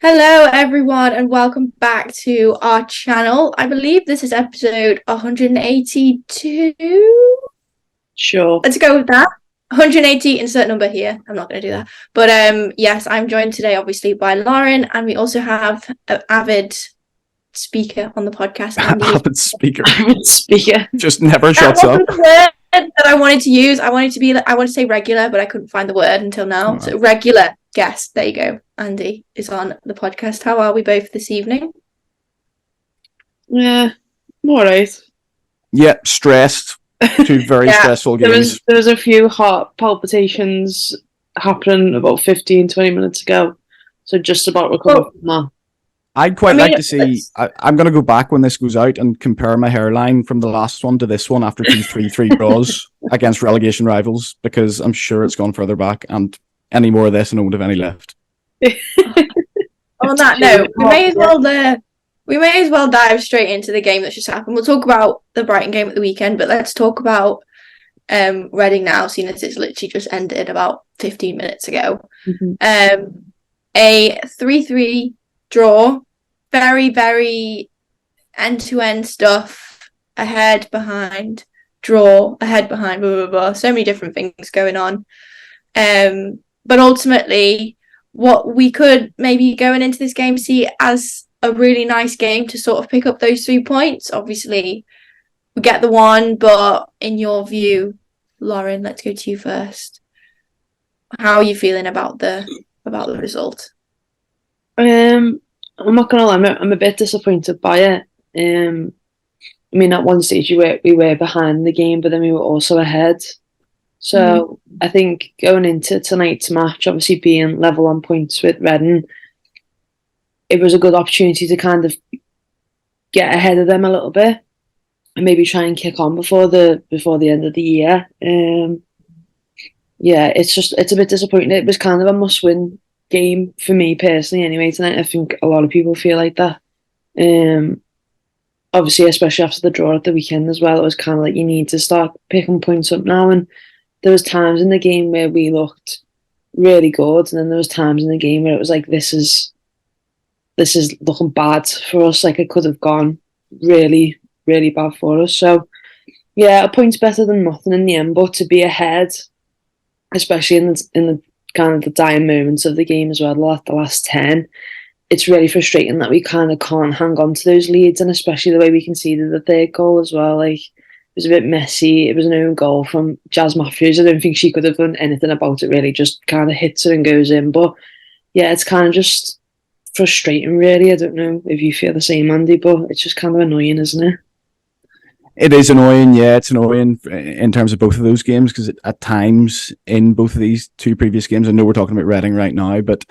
Hello everyone and welcome back to our channel. I believe this is episode 182. Sure. Let's go with that. 180, insert number here. I'm not going to do that. But yes, I'm joined today obviously by Lauren, and we also have an avid speaker on the podcast. Avid speaker. Just never shuts up. The word that I wanted to use. I wanted to say regular, but I couldn't find the word until now. Oh. So regular guest. There you go. Andy is on the podcast. How are we both this evening? Yeah, I'm all right. Yeah, stressed. Two very stressful games. There was a few heart palpitations happening about 15, 20 minutes ago. So just about recovered from that. I'd quite like to see, I'm going to go back when this goes out and compare my hairline from the last one to this one after 2 3-3 draws against relegation rivals, because I'm sure it's gone further back, and any more of this and I won't have any left. On that note, we may as well dive straight into the game that's just happened. We'll talk about the Brighton game at the weekend, but let's talk about Reading now, seeing as it's literally just ended about 15 minutes ago. Mm-hmm. A 3-3 draw, very, very end-to-end stuff, ahead, behind, draw, ahead, behind, blah, blah, blah. So many different things going on. But ultimately, what we could maybe going into this game see as a really nice game to sort of pick up those 3 points. Obviously, we get the one, but in your view, Lauren, let's go to you first. How are you feeling about the result? I'm not gonna lie, I'm a bit disappointed by it. I mean, at one stage we were behind the game, but then we were also ahead. So I think going into tonight's match, obviously being level on points with Reading, it was a good opportunity to kind of get ahead of them a little bit and maybe try and kick on before the end of the year. It's a bit disappointing. It was kind of a must-win game for me personally anyway tonight. I think a lot of people feel like that. Obviously, especially after the draw at the weekend as well, it was kind of like you need to start picking points up now, and there was times in the game where we looked really good, and then there was times in the game where it was like, this is looking bad for us. Like, it could have gone really, really bad for us. So, yeah, a point's better than nothing in the end, but to be ahead, especially in the kind of the dying moments of the game as well, the last 10, it's really frustrating that we kind of can't hang on to those leads, and especially the way we conceded the third goal as well. Like, it was a bit messy. It was an own goal from Jazz Matthews. I don't think she could have done anything about it, really. Just kind of hits it and goes in. But yeah, it's kind of just frustrating, really. I don't know if you feel the same, Andy, but it's just kind of annoying, isn't it? It is annoying, yeah. It's annoying in terms of both of those games, because at times in both of these two previous games, I know we're talking about Reading right now, but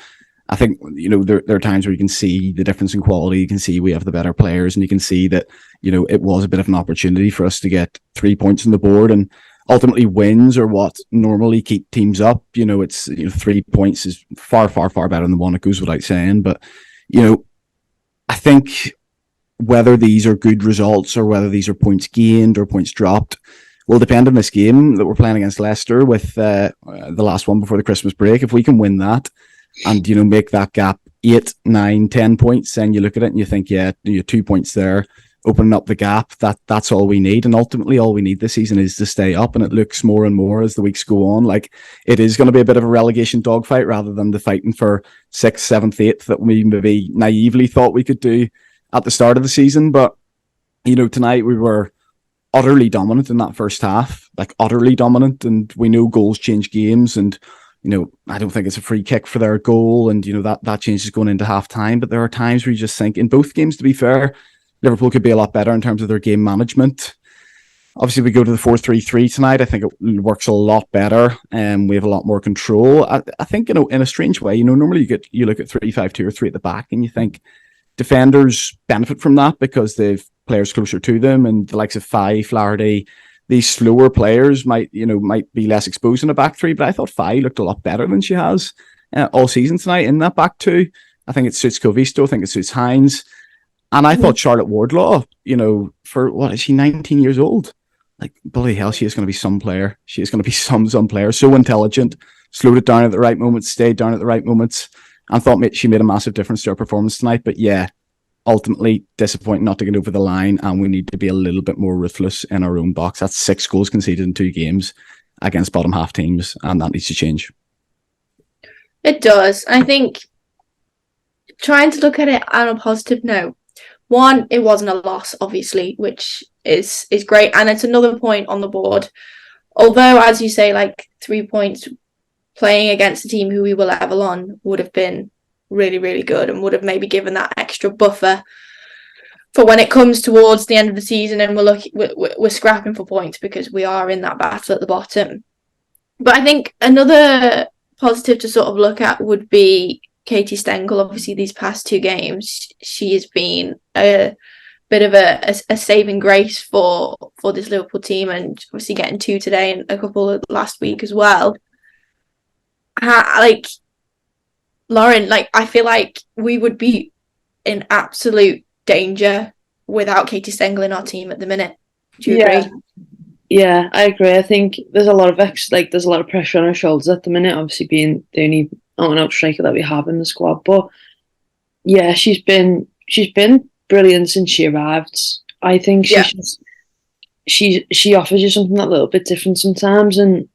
I think, you know, there are times where you can see the difference in quality. You can see we have the better players, and you can see that, you know, it was a bit of an opportunity for us to get 3 points on the board, and ultimately wins are what normally keep teams up. You know, it's, you know, 3 points is far, far, far better than one. It goes without saying. But, you know, I think whether these are good results or whether these are points gained or points dropped will depend on this game that we're playing against Leicester with the last one before the Christmas break. If we can win that and, you know, make that gap 8, 9, 10 points, then you look at it and you think, yeah, you 2 points there, opening up the gap, that's all we need. And ultimately all we need this season is to stay up, and it looks more and more as the weeks go on like it is going to be a bit of a relegation dogfight rather than the fighting for 6th, 7th, 8th that we maybe naively thought we could do at the start of the season. But, you know, tonight we were utterly dominant in that first half, like utterly dominant, and we know goals change games, and, you know, I don't think it's a free kick for their goal, and, you know, that changes going into half time. But there are times where you just think, in both games, to be fair, Liverpool could be a lot better in terms of their game management. Obviously, we go to the 4-3-3 tonight. I think it works a lot better, and we have a lot more control. I think, you know, in a strange way, you know, normally you look at 3-5-2 or 3 at the back, and you think defenders benefit from that because they've players closer to them, and the likes of Faye, Flaherty, these slower players might be less exposed in a back three. But I thought Faye looked a lot better than she has all season tonight in that back two. I think it suits Covisto. I think it suits Hines. And I thought Charlotte Wardlaw, you know, for what is she, 19 years old? Like, bloody hell, she is going to be some player. She is going to be some player. So intelligent, slowed it down at the right moments, stayed down at the right moments, and thought she made a massive difference to our performance tonight. But yeah, ultimately disappointing not to get over the line, and we need to be a little bit more ruthless in our own box. That's 6 goals conceded in 2 games against bottom half teams, and that needs to change. It does. I think trying to look at it on a positive note, one, it wasn't a loss, obviously, which is great, and it's another point on the board. Although, as you say, like 3 points playing against a team who we were level on would have been really, really good and would have maybe given that extra buffer for when it comes towards the end of the season and we're scrapping for points, because we are in that battle at the bottom. But I think another positive to sort of look at would be Katie Stengel. Obviously, these past 2 games, she has been a bit of a saving grace for this Liverpool team, and obviously getting 2 today and a couple last week as well. Lauren, I feel like we would be in absolute danger without Katie Stengel in our team at the minute. Do you agree? Yeah, I agree. I think there's a lot of there's a lot of pressure on our shoulders at the minute, obviously being the only out striker that we have in the squad. But yeah, she's been brilliant since she arrived. I think she offers you something that little bit different sometimes. And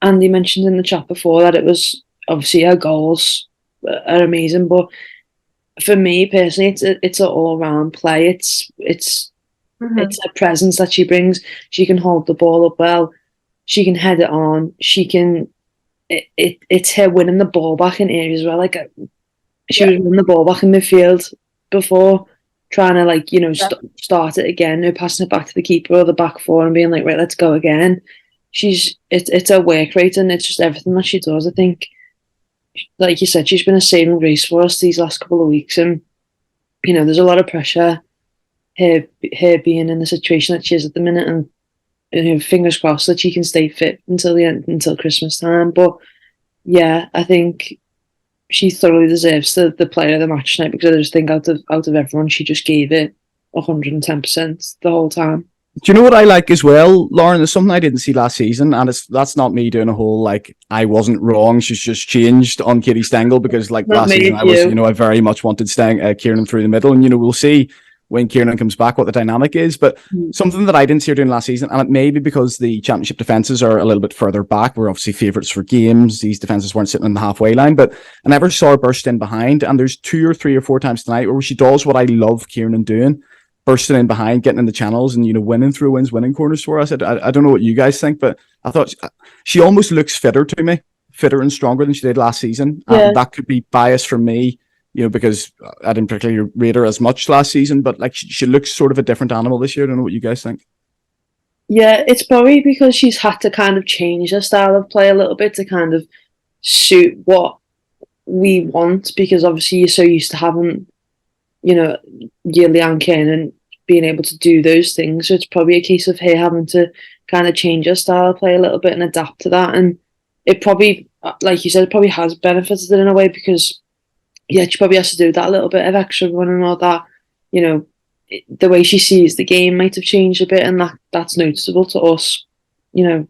Andy mentioned in the chat before that it was obviously her goals are amazing, but for me personally, it's an all round play. It's a presence that she brings. She can hold the ball up well. She can head it on. She can. It's her winning the ball back in areas where she was winning the ball back in midfield before, trying to start it again, or passing it back to the keeper or the back four and being like, right, let's go again. It's her work rate, and it's just everything that she does. I think, like you said, she's been a saving grace for us these last couple of weeks, and there's a lot of pressure. Her being in the situation that she is at the minute, and fingers crossed that she can stay fit until Christmas time. But yeah, I think she thoroughly deserves the player of the match tonight, because I just think out of everyone, she just gave it 110% the whole time. Do you know what I like as well, Lauren? There's something I didn't see last season, and that's not me doing a whole I wasn't wrong, she's just changed on Katie Stengel, because last season I very much wanted Kieran through the middle, and we'll see when Kieran comes back what the dynamic is. But something that I didn't see her doing last season, and it may be because the championship defences are a little bit further back, we're obviously favourites for games, these defences weren't sitting on the halfway line, but I never saw her burst in behind, and there's 2 or 3 or 4 times tonight where she does what I love Kieran doing, bursting in behind, getting in the channels, and winning through-ins, winning corners for us. I don't know what you guys think, but I thought she almost looks fitter to me, fitter and stronger than she did last season. Yeah. That could be bias from me, because I didn't particularly rate her as much last season, but she looks sort of a different animal this year. I don't know what you guys think. Yeah, it's probably because she's had to kind of change her style of play a little bit to kind of suit what we want, because obviously you're so used to having, Leanne Kane and being able to do those things. So it's probably a case of her having to kind of change her style of play a little bit and adapt to that. And it probably, like you said, it probably has benefited it in a way, because she probably has to do that little bit of extra running, or that, the way she sees the game might have changed a bit, and that's noticeable to us, in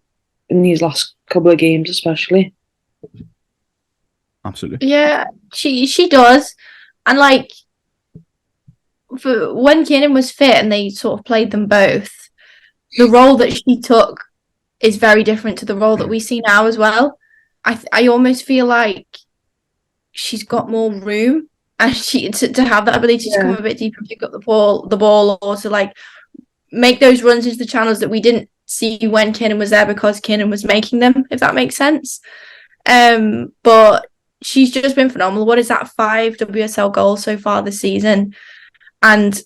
these last couple of games especially. Absolutely. Yeah, she does. And for when Kiernan was fit and they sort of played them both, the role that she took is very different to the role that we see now as well. I almost feel like she's got more room, and to have that ability to come a bit deeper and pick up the ball, or to make those runs into the channels that we didn't see when Kiernan was there, because Kiernan was making them, if that makes sense. But she's just been phenomenal. What is that, 5 WSL goals so far this season? And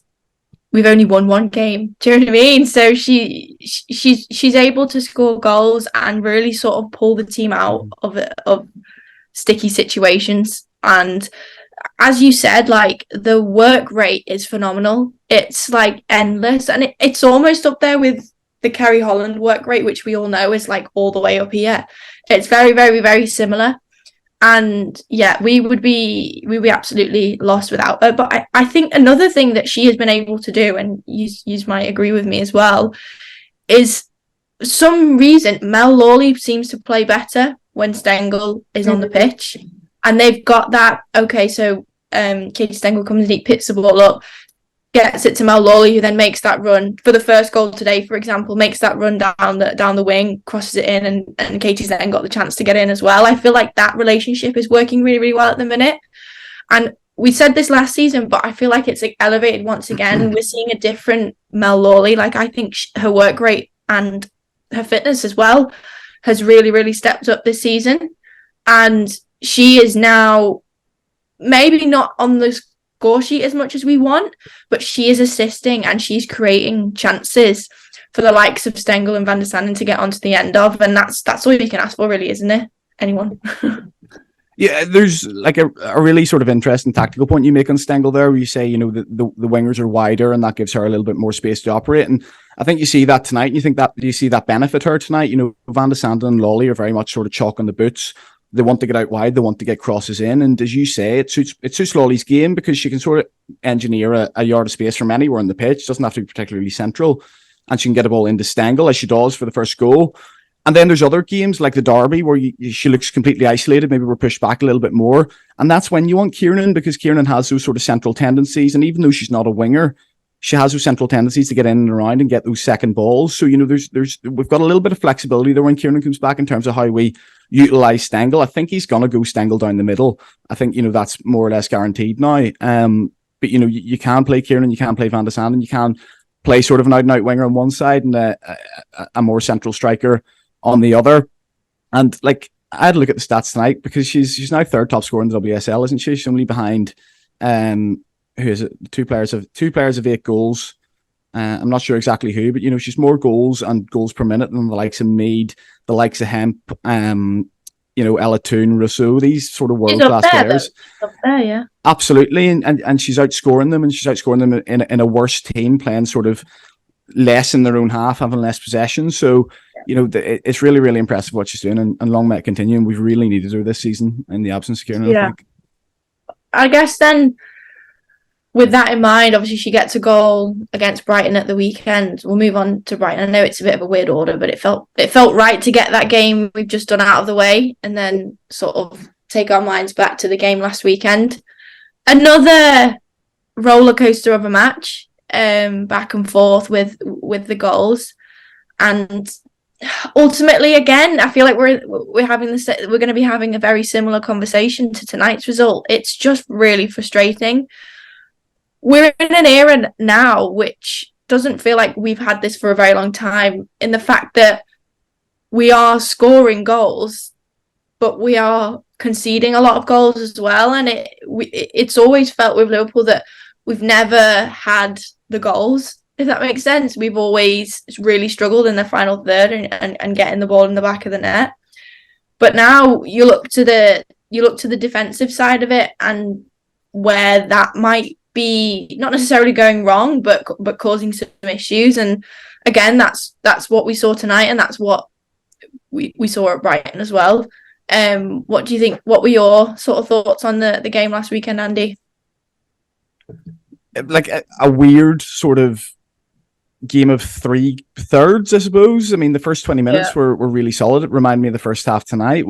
we've only won 1 game. Do you know what I mean? So she's able to score goals and really sort of pull the team out of sticky situations. And as you said, the work rate is phenomenal. It's endless, and it's almost up there with the Kerry Holland work rate, which we all know is all the way up here. It's very, very, very similar. And yeah, we would be absolutely lost without her. But I think another thing that she has been able to do, and you might agree with me as well, is for some reason Mel Lawley seems to play better when Stengel is on the pitch. And they've got that, okay, so Katie Stengel comes and he picks the ball up, gets it to Mel Lawley, who then makes that run for the first goal today, for example, makes that run down the wing, crosses it in, and Katie's then got the chance to get in as well. I feel like that relationship is working really, really well at the minute. And we said this last season, but I feel like it's like elevated once again. We're seeing a different Mel Lawley. Like, I think her work rate and her fitness as well has really, really stepped up this season. And she is now maybe not on the score sheet as much as we want, but she is assisting and she's creating chances for the likes of Stengel and Van der Sanden to get onto the end of. And that's all you can ask for, really, isn't it? Anyone? Yeah, there's like a really sort of interesting tactical point you make on Stengel there, where you say, the wingers are wider and that gives her a little bit more space to operate. And I think you see that tonight, and do you see that benefit her tonight? Van der Sanden and Lawley are very much sort of chalk on the boots. They want to get out wide, they want to get crosses in. And as you say, it suits Lawley's game because she can sort of engineer a yard of space from anywhere on the pitch. Doesn't have to be particularly central. And she can get a ball into Stengel, as she does for the first goal. And then there's other games like the derby where she looks completely isolated. Maybe we're pushed back a little bit more. And that's when you want Kiernan, because Kiernan has those sort of central tendencies. And even though she's not a winger, she has those central tendencies to get in and around and get those second balls. So, we've got a little bit of flexibility there when Kiernan comes back in terms of how we utilize Stengel. I think he's going to go Stengel down the middle. I think, that's more or less guaranteed now. But, you can play Kiernan, you can play Van der Sanden, you can play sort of an out-and-out winger on one side and a more central striker on the other. And like, I had a look at the stats tonight because she's now third top scorer in the WSL, isn't she? She's only behind who is it? Two players of 8 goals. I'm not sure exactly who, but she's more goals and goals per minute than the likes of Mead, the likes of Hemp, Ella Toon, Rousseau, these sort of world class players. Up there, yeah. Absolutely. And she's outscoring them, and she's outscoring them in a worse team, playing sort of less in their own half, having less possession. So, it's really, really impressive what she's doing, and long may it continue. And we've really needed her this season in the absence of Kiernan. Yeah. I guess then, with that in mind, obviously she gets a goal against Brighton at the weekend. We'll move on to Brighton. I know it's a bit of a weird order, but it felt right to get that game we've just done out of the way and then sort of take our minds back to the game last weekend. Another roller coaster of a match, back and forth with the goals, and ultimately, again, I feel like we're going to be having a very similar conversation to tonight's result. It's just really frustrating. We're in an era now which doesn't feel like we've had this for a very long time, in the fact that we are scoring goals, but we are conceding a lot of goals as well. And it's always felt with Liverpool that we've never had the goals, if that makes sense. We've always really struggled in the final third and getting the ball in the back of the net. But now you look to the defensive side of it, and where that might be not necessarily going wrong, but causing some issues. And again, that's what we saw tonight, and that's what we saw at Brighton as well. What do you think? What were your sort of thoughts on the game last weekend, Andy? Like a weird sort of game of 3/3, I suppose. I mean, the first 20 minutes were really solid. It reminded me of the first half tonight.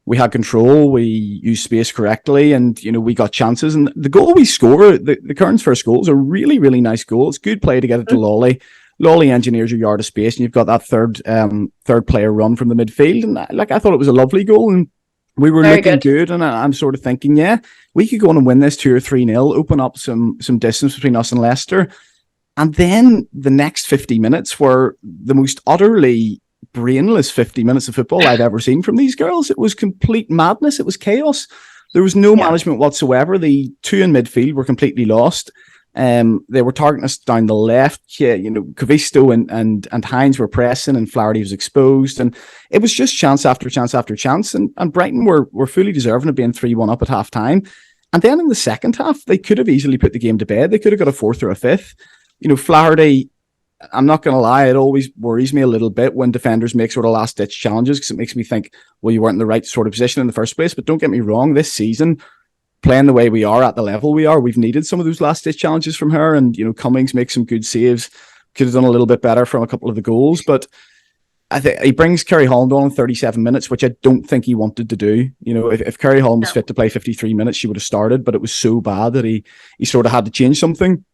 We had control, we used space correctly, and we got chances. And the goal we score, the Kearns' first goal, is a really, really nice goal. It's good play to get it to Lawley. Lawley engineers your yard of space, and you've got that third player run from the midfield. And I thought it was a lovely goal, and we were very looking good. And I'm sort of thinking, we could go on and win this 2 or 3-0, open up some distance between us and Leicester. And then the next 50 minutes were the most utterly brainless 50 minutes of football I've ever seen from these girls. It was complete madness. It was chaos. There was no management whatsoever. The 2 in midfield were completely lost. They were targeting us down the left. Kavisto and Hines were pressing, and Flaherty was exposed, and it was just chance after chance after chance. And Brighton were fully deserving of being 3-1 up at half time. And then in the second half, they could have easily put the game to bed. They could have got a 4th or a 5th. Flaherty, I'm not going to lie, it always worries me a little bit when defenders make sort of last-ditch challenges, because it makes me think, well, you weren't in the right sort of position in the first place. But don't get me wrong, this season, playing the way we are at the level we are, we've needed some of those last-ditch challenges from her. And, Cummings makes some good saves. Could have done a little bit better from a couple of the goals. But I think he brings Kerry Holland on in 37 minutes, which I don't think he wanted to do. You know, if Kerry Holland was fit to play 53 minutes, she would have started, but it was so bad that he sort of had to change something.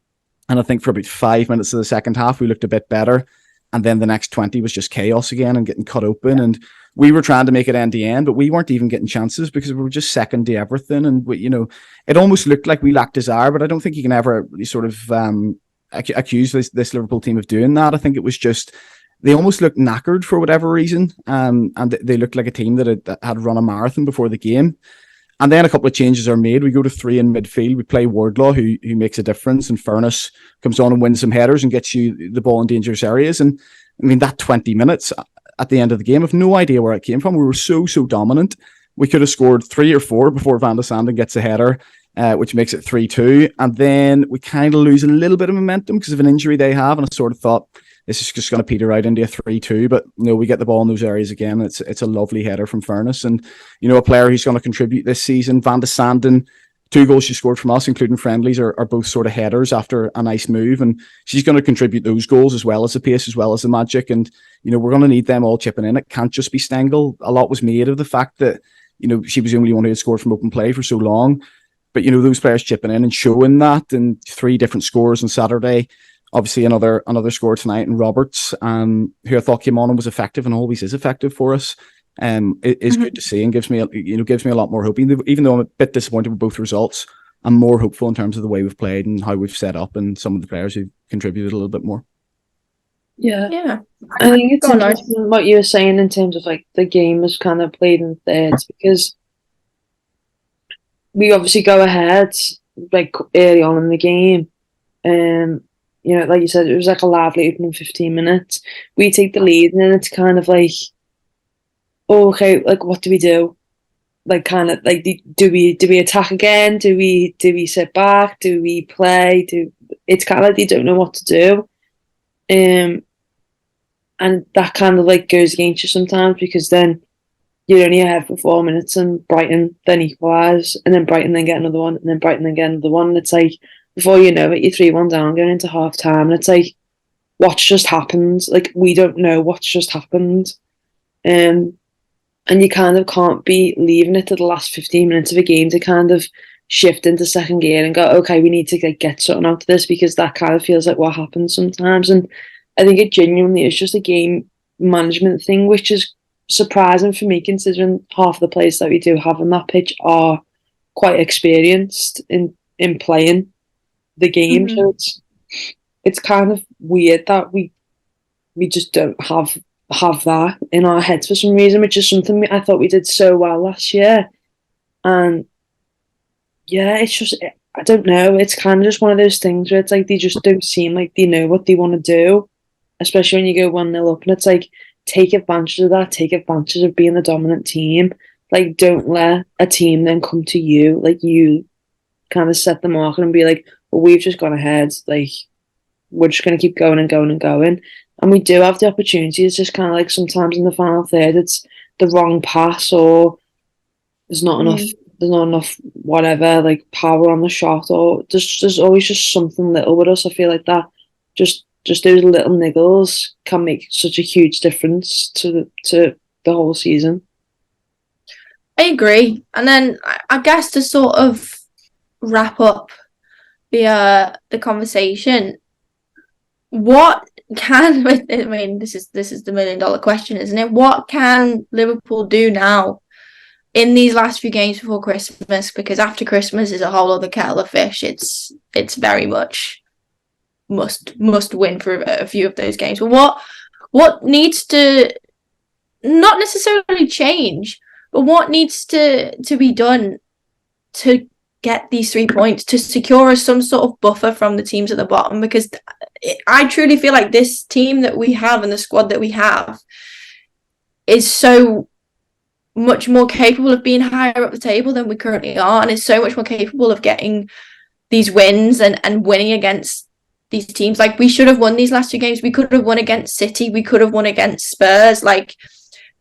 And I think for about 5 minutes of the second half, we looked a bit better. And then the next 20 was just chaos again and getting cut open. And we were trying to make it end to end, but we weren't even getting chances because we were just second to everything. And, it almost looked like we lacked desire, but I don't think you can ever sort of accuse this Liverpool team of doing that. I think it was just, they almost looked knackered for whatever reason. And they looked like a team that had run a marathon before the game. And then a couple of changes are made. We go to 3 in midfield. We play Wardlaw, who makes a difference. And Furness comes on and wins some headers and gets you the ball in dangerous areas. And I mean, that 20 minutes at the end of the game, I have no idea where it came from. We were so dominant. We could have scored 3 or 4 before Van de Sanden gets a header, which makes it 3-2. And then we kind of lose a little bit of momentum because of an injury they have. And I sort of thought, this is just going to peter out into a 3-2, but we get the ball in those areas again. It's a lovely header from Furness, and a player who's going to contribute this season. Van de Sanden, 2 goals she scored from us, including friendlies, are both sort of headers after a nice move, and she's going to contribute those goals as well as the pace, as well as the magic. And we're going to need them all chipping in. It can't just be Stengel. A lot was made of the fact that she was the only one who had scored from open play for so long, but those players chipping in and showing that, and 3 different scores on Saturday. Obviously, another score tonight in Roberts, who I thought came on and was effective and always is effective for us. It is good to see and gives me a lot more hope. Even though I'm a bit disappointed with both results, I'm more hopeful in terms of the way we've played and how we've set up and some of the players who've contributed a little bit more. Yeah. I think it's interesting what you were saying in terms of like the game was kind of played in thirds, because we obviously go ahead like early on in the game. Like you said, it was like a lively opening 15 minutes. We take the lead, and then it's kind of like, oh, okay, like what do we do? Like, kind of like, do we attack again? Do we sit back? Do we play? It's kind of like they don't know what to do, and that kind of like goes against you sometimes, because then you're only ahead for 4 minutes, and Brighton then equalise, and then Brighton then get another one, and then Brighton then get another one, and it's like, before you know it, you're 3-1 down going into half time, and it's like, what's just happened? Like, we don't know what's just happened. And you kind of can't be leaving it to the last 15 minutes of a game to kind of shift into second gear and go, okay, we need to get something out of this, because that kind of feels like what happens sometimes. And I think it genuinely is just a game management thing, which is surprising for me, considering half of the players that we do have on that pitch are quite experienced in playing the game. So it's kind of weird that we just don't have that in our heads for some reason, which is something I thought we did so well last year. And yeah, it's just, I don't know, it's kind of just one of those things where it's like they just don't seem like they know what they want to do, especially when you go 1-0 up, and it's like, take advantage of that, take advantage of being the dominant team. Like, don't let a team then come to you, like, you kind of set the market and be like, well, we've just gone ahead, like, we're just going to keep going and going and going. And we do have the opportunity. It's just kind of like sometimes in the final third, it's the wrong pass, or there's not enough whatever, like, power on the shot, or there's always just something little with us. I feel like that just those little niggles can make such a huge difference to the whole season. I agree. And then I guess to sort of wrap up the conversation, what can, I mean, this is the $1 million question, isn't it? What can Liverpool do now in these last few games before Christmas? Because after Christmas is a whole other kettle of fish. It's very much must win for a few of those games. But what needs to not necessarily change, but what needs to be done to get these 3 points, to secure us some sort of buffer from the teams at the bottom? Because I truly feel like this team that we have and the squad that we have is so much more capable of being higher up the table than we currently are, and is so much more capable of getting these wins and winning against these teams. Like, we should have won these last 2 games. We could have won against City. We could have won against Spurs. Like,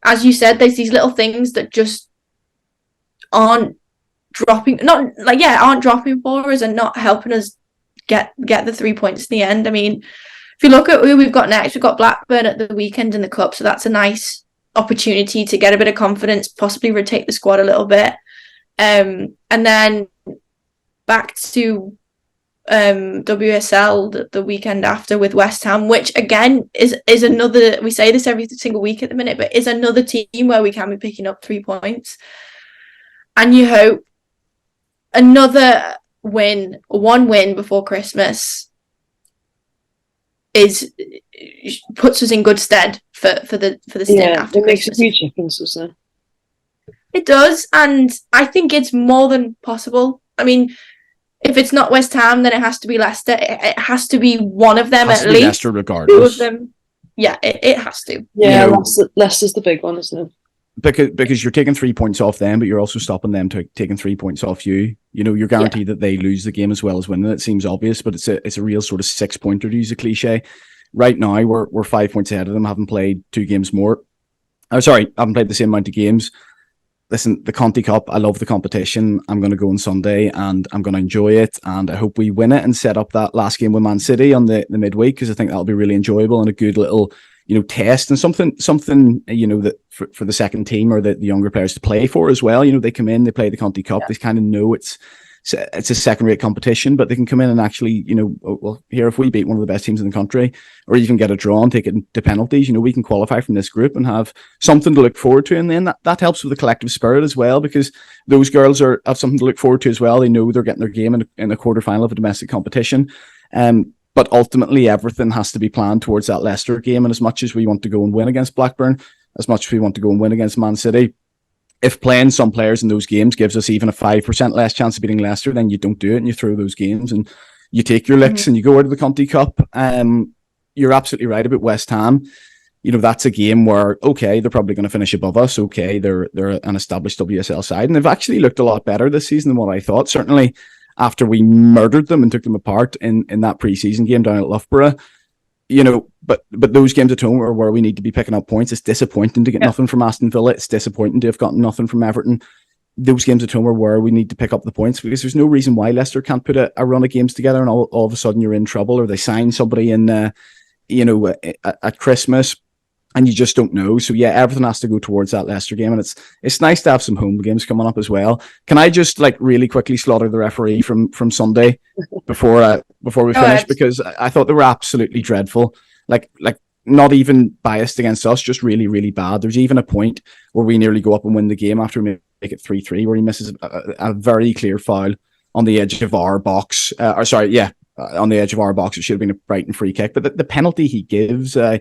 as you said, there's these little things that just aren't dropping for us and not helping us get the 3 points in the end. I mean, if you look at who we've got next, we've got Blackburn at the weekend in the cup, so that's a nice opportunity to get a bit of confidence, possibly rotate the squad a little bit, and then back to WSL the weekend after with West Ham, which again is another, we say this every single week at the minute, but is another team where we can be picking up 3 points, and you hope another win, one win before Christmas puts us in good stead for the stint after Christmas. It makes a huge difference, doesn't it? It does, and I think it's more than possible. I mean, if it's not West Ham, then it has to be Leicester. It has to be one of them at least. Leicester, regardless. 2 of them. Yeah, it has to. Yeah, Leicester's the big one, isn't it? Because you're taking 3 points off them, but you're also stopping them taking 3 points off you. You know, you're guaranteed that they lose the game as well as winning. It seems obvious, but it's a real sort of 6-pointer, to use a cliche. Right now, we're 5 points ahead of them, having played 2 games more. Haven't played the same amount of games. Listen, the Conti Cup, I love the competition. I'm going to go on Sunday and I'm going to enjoy it. And I hope we win it and set up that last game with Man City on the midweek, because I think that'll be really enjoyable and a good little, test and something, that for the second team or the younger players to play for as well. They come in, they play the Conti Cup. They kind of know it's a second-rate competition, but they can come in and actually, here, if we beat one of the best teams in the country or even get a draw and take it to penalties, we can qualify from this group and have something to look forward to. And then that helps with the collective spirit as well, because those girls have something to look forward to as well. They know they're getting their game in a quarter-final of a domestic competition. But ultimately, everything has to be planned towards that Leicester game. And as much as we want to go and win against Blackburn, as much as we want to go and win against Man City, if playing some players in those games gives us even a 5% less chance of beating Leicester, then you don't do it and you throw those games and you take your licks and you go out of the Conti Cup. You're absolutely right about West Ham. That's a game where, okay, they're probably going to finish above us. Okay, they're an established WSL side, and they've actually looked a lot better this season than what I thought. Certainly after we murdered them and took them apart in that pre-season game down at Loughborough. But those games at home are where we need to be picking up points. It's disappointing to get nothing from Aston Villa. It's disappointing to have gotten nothing from Everton. Those games at home are where we need to pick up the points, because there's no reason why Leicester can't put a run of games together and all of a sudden you're in trouble, or they sign somebody in, at Christmas and you just don't know. So yeah, everything has to go towards that Leicester game, and it's nice to have some home games coming up as well. Can I just really quickly slaughter the referee from Sunday before we finish? Because I thought they were absolutely dreadful. Like not even biased against us, just really, really bad. There's even a point where we nearly go up and win the game after we make it 3-3, where he misses a very clear foul on the edge of our box. On the edge of our box. It should have been a Brighton free kick. But the penalty he gives, I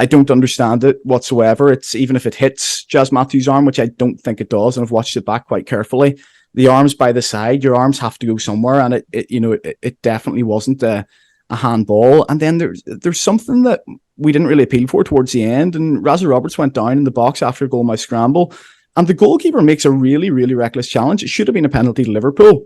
don't understand it whatsoever. It's even if it hits Jazz Matthews' arm, which I don't think it does, and I've watched it back quite carefully. The arms by the side, your arms have to go somewhere, and it definitely wasn't a handball. And then there's something that we didn't really appeal for towards the end, and Razza Roberts went down in the box after a goal by scramble, and the goalkeeper makes a really, really reckless challenge. It should have been a penalty to Liverpool.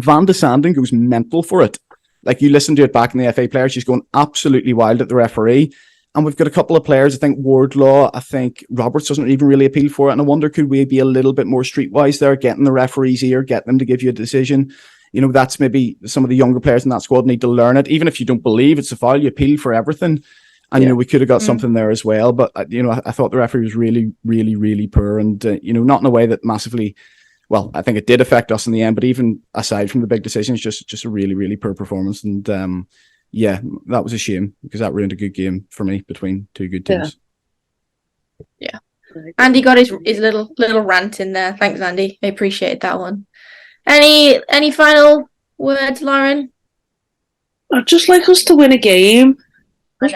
Van de Sanden goes mental for it. Like, you listen to it back in the FA player, she's going absolutely wild at the referee. And we've got a couple of players, I think Wardlaw, I think Roberts doesn't even really appeal for it. And I wonder, could we be a little bit more streetwise there, getting the referee's ear, get them to give you a decision? That's maybe some of the younger players in that squad need to learn it. Even if you don't believe it's a foul, you appeal for everything. And, we could have got something there as well. But, I thought the referee was really, really, really poor. And, not in a way that massively, well, I think it did affect us in the end. But even aside from the big decisions, just a really, really poor performance. And, yeah, that was a shame, because that ruined a good game for me between two good teams. Yeah. Andy got his little rant in there. Thanks, Andy. I appreciate that one. Any final words, Lauren? I'd just like us to win a game. This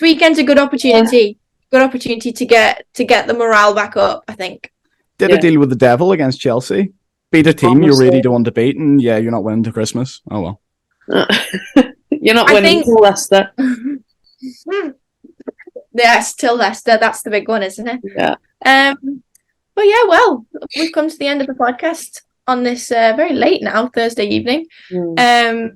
weekend's a good opportunity. Yeah. Good opportunity to get the morale back up, I think. Did a deal with the devil against Chelsea. Beat a team you're really don't want to beat, and yeah, you're not winning to Christmas. Oh well. You're not winning to Leicester. Yes, till Leicester. That's the big one, isn't it? Yeah. But yeah, well, we've come to the end of the podcast on this very late now Thursday evening. I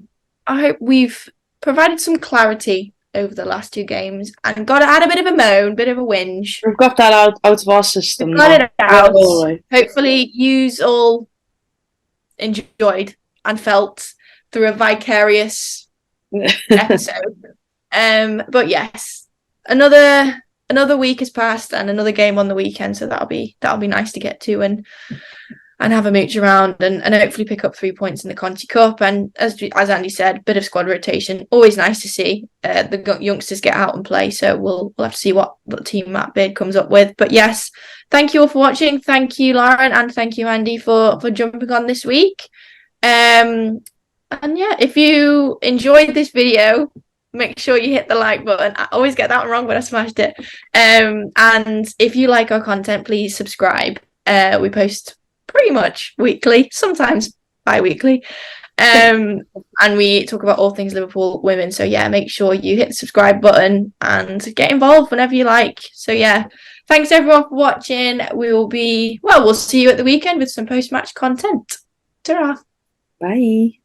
hope we've provided some clarity over the last 2 games and had a bit of a moan, bit of a whinge. We've got that out of our system. We've got it out. Hopefully, yous all enjoyed and felt through a vicarious episode. But yes, another week has passed and another game on the weekend, so that'll be nice to get to and have a mooch around and hopefully pick up 3 points in the Conti Cup. And as Andy said, bit of squad rotation, always nice to see the youngsters get out and play. So we'll have to see what team Matt Beard comes up with. But yes, thank you all for watching. Thank you, Lauren, and thank you, Andy, for jumping on this week. And yeah, if you enjoyed this video, make sure you hit the like button. I always get that wrong, but I smashed it. And if you like our content, please subscribe. We post pretty much weekly, sometimes bi-weekly. And we talk about all things Liverpool women. So yeah, make sure you hit the subscribe button and get involved whenever you like. So yeah, thanks everyone for watching. We'll see you at the weekend with some post-match content. Ta-ra. Bye.